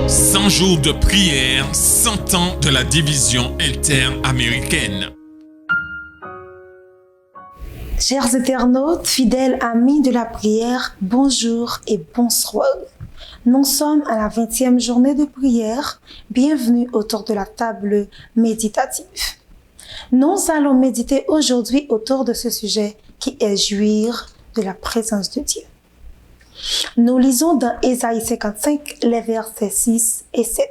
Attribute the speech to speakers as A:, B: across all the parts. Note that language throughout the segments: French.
A: 100 jours de prière, 100 ans de la division interaméricaine.
B: Chers internautes, fidèles amis de la prière, bonjour et bonsoir. Nous sommes à la 20e journée de prière. Bienvenue autour de la table méditative. Nous allons méditer aujourd'hui autour de ce sujet qui est jouir de la présence de Dieu. Nous lisons dans Ésaïe 55 les versets 6 et 7.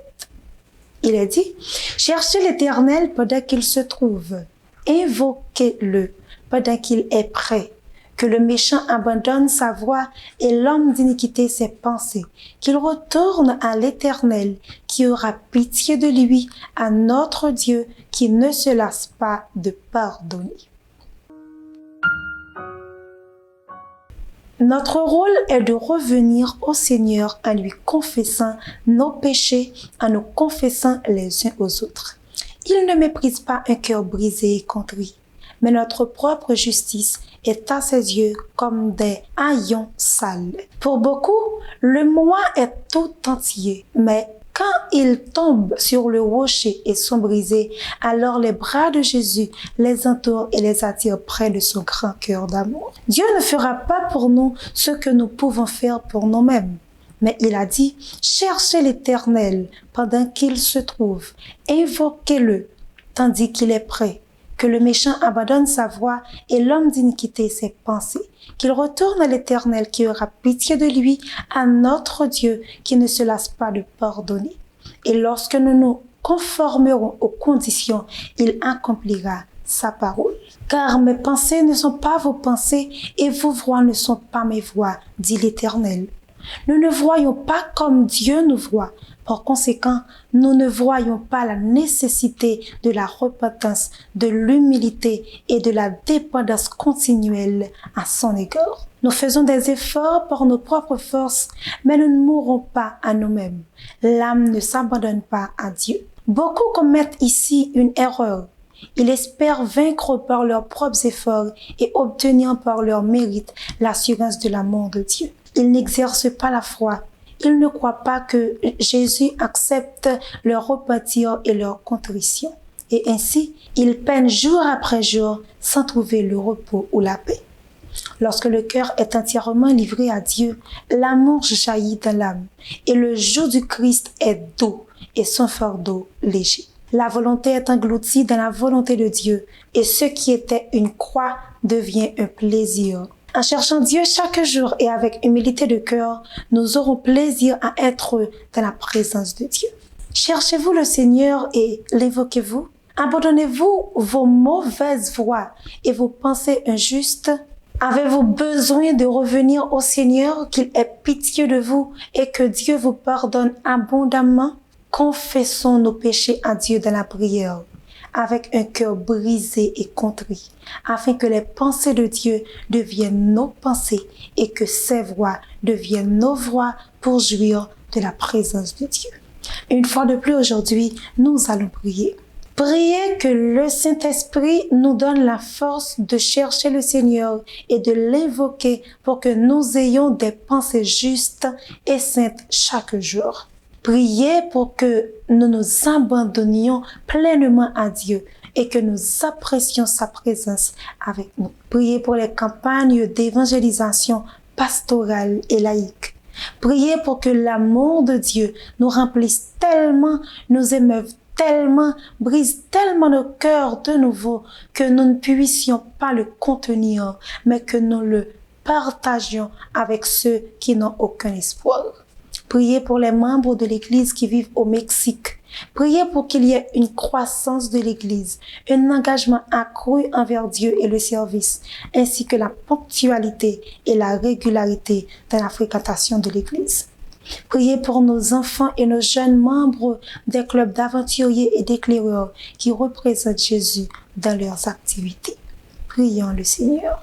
B: Il est dit « Cherchez l'Éternel pendant qu'il se trouve, invoquez-le pendant qu'il est prêt, que le méchant abandonne sa voie et l'homme d'iniquité ses pensées, qu'il retourne à l'Éternel qui aura pitié de lui, à notre Dieu qui ne se lasse pas de pardonner. » Notre rôle est de revenir au Seigneur en lui confessant nos péchés, en nous confessant les uns aux autres. Il ne méprise pas un cœur brisé et contrit, mais notre propre justice est à ses yeux comme des haillons sales. Pour beaucoup, le moi est tout entier, mais quand ils tombent sur le rocher et sont brisés, alors les bras de Jésus les entourent et les attirent près de son grand cœur d'amour. Dieu ne fera pas pour nous ce que nous pouvons faire pour nous-mêmes. Mais il a dit, cherchez l'Éternel pendant qu'il se trouve, invoquez-le tandis qu'il est prêt, que le méchant abandonne sa voie et l'homme d'iniquité ses pensées, qu'il retourne à l'Éternel qui aura pitié de lui, à notre Dieu qui ne se lasse pas de pardonner. Et lorsque nous nous conformerons aux conditions, il accomplira sa parole. Car mes pensées ne sont pas vos pensées et vos voies ne sont pas mes voies, dit l'Éternel. Nous ne voyons pas comme Dieu nous voit. Par conséquent, nous ne voyons pas la nécessité de la repentance, de l'humilité et de la dépendance continuelle à son égard. Nous faisons des efforts par nos propres forces, mais nous ne mourrons pas à nous-mêmes. L'âme ne s'abandonne pas à Dieu. Beaucoup commettent ici une erreur. Ils espèrent vaincre par leurs propres efforts et obtenir par leur mérite l'assurance de l'amour de Dieu. Ils n'exercent pas la foi. Ils ne croient pas que Jésus accepte leur repentir et leur contrition. Et ainsi, ils peinent jour après jour sans trouver le repos ou la paix. Lorsque le cœur est entièrement livré à Dieu, l'amour jaillit dans l'âme et le joug du Christ est doux et son fardeau léger. La volonté est engloutie dans la volonté de Dieu et ce qui était une croix devient un plaisir. En cherchant Dieu chaque jour et avec humilité de cœur, nous aurons plaisir à être dans la présence de Dieu. Cherchez-vous le Seigneur et l'invoquez-vous? Abandonnez-vous vos mauvaises voies et vos pensées injustes? Avez-vous besoin de revenir au Seigneur, qu'il ait pitié de vous et que Dieu vous pardonne abondamment? Confessons nos péchés à Dieu dans la prière, avec un cœur brisé et contrit, afin que les pensées de Dieu deviennent nos pensées et que ses voies deviennent nos voies pour jouir de la présence de Dieu. Une fois de plus aujourd'hui, nous allons prier. Priez que le Saint-Esprit nous donne la force de chercher le Seigneur et de l'invoquer pour que nous ayons des pensées justes et saintes chaque jour. Priez pour que nous nous abandonnions pleinement à Dieu et que nous apprécions sa présence avec nous. Priez pour les campagnes d'évangélisation pastorale et laïque. Priez pour que l'amour de Dieu nous remplisse tellement, nous émeuve tellement, brise tellement nos cœurs de nouveau que nous ne puissions pas le contenir, mais que nous le partagions avec ceux qui n'ont aucun espoir. Priez pour les membres de l'Église qui vivent au Mexique. Priez pour qu'il y ait une croissance de l'Église, un engagement accru envers Dieu et le service, ainsi que la ponctualité et la régularité dans la fréquentation de l'Église. Priez pour nos enfants et nos jeunes membres des clubs d'aventuriers et d'éclaireurs qui représentent Jésus dans leurs activités. Prions le Seigneur.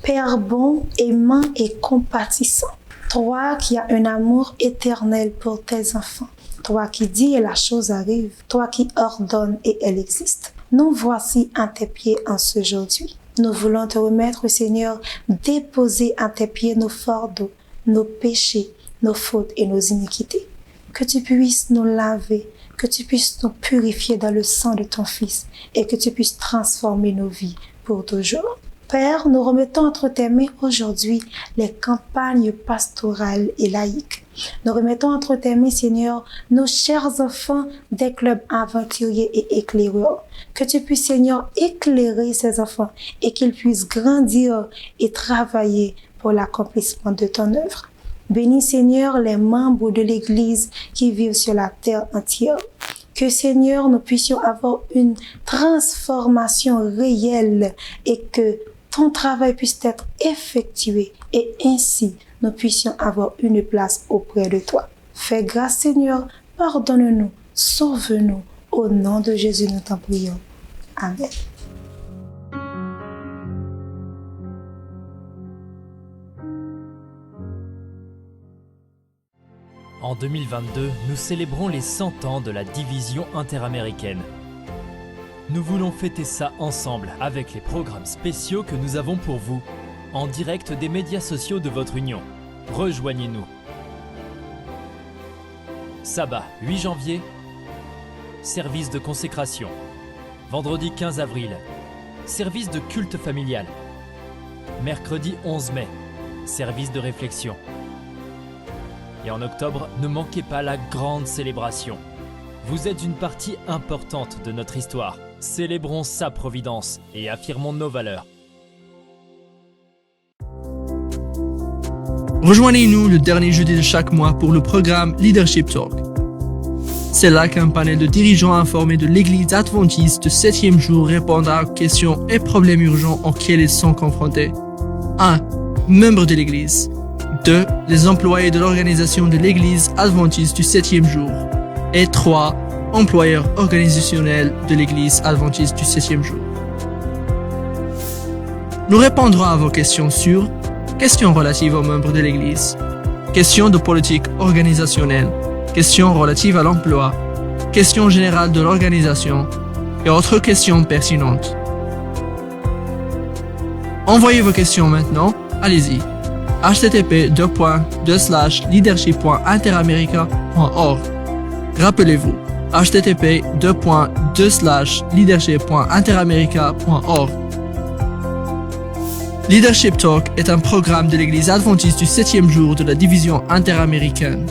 B: Père bon, aimant et compatissant, toi qui as un amour éternel pour tes enfants, toi qui dis et la chose arrive, toi qui ordonnes et elle existe. Nous voici à tes pieds en ce aujourd'hui. Nous voulons te remettre, Seigneur, déposer à tes pieds nos fardeaux, nos péchés, nos fautes et nos iniquités. que tu puisses nous laver, que tu puisses nous purifier dans le sang de ton Fils et que tu puisses transformer nos vies pour toujours. Père, nous remettons entre tes mains aujourd'hui les campagnes pastorales et laïques. Nous remettons entre tes mains, Seigneur, nos chers enfants des clubs aventuriers et éclaireurs. Que tu puisses, Seigneur, éclairer ces enfants et qu'ils puissent grandir et travailler pour l'accomplissement de ton œuvre. Bénis, Seigneur, les membres de l'Église qui vivent sur la terre entière. Que, Seigneur, nous puissions avoir une transformation réelle et que ton travail puisse être effectué et ainsi nous puissions avoir une place auprès de toi. Fais grâce, Seigneur, pardonne-nous, sauve-nous. Au nom de Jésus, nous t'en prions. Amen.
C: En 2022, nous célébrons les 100 ans de la division interaméricaine. Nous voulons fêter ça ensemble avec les programmes spéciaux que nous avons pour vous, en direct des médias sociaux de votre union. Rejoignez-nous. Sabbat 8 janvier, service de consécration. Vendredi 15 avril, service de culte familial. Mercredi 11 mai, service de réflexion. Et en octobre, ne manquez pas la grande célébration. Vous êtes une partie importante de notre histoire. Célébrons sa providence et affirmons nos valeurs.
D: Rejoignez-nous le dernier jeudi de chaque mois pour le programme Leadership Talk. C'est là qu'un panel de dirigeants informés de l'Église adventiste du 7e jour répondra aux questions et problèmes urgents auxquels ils sont confrontés. 1. Membres de l'Église. 2. Les employés de l'organisation de l'Église adventiste du 7e jour. Et 3. Employeurs organisationnels de l'Église adventiste du 7e jour. Nous répondrons à vos questions sur questions relatives aux membres de l'Église, questions de politique organisationnelle, questions relatives à l'emploi, questions générales de l'organisation et autres questions pertinentes. Envoyez vos questions maintenant, allez-y. http://leadership.interamerica.org. Rappelez-vous, http://leadership.interamerica.org. Leadership Talk est un programme de l'Église adventiste du 7e jour de la division interaméricaine.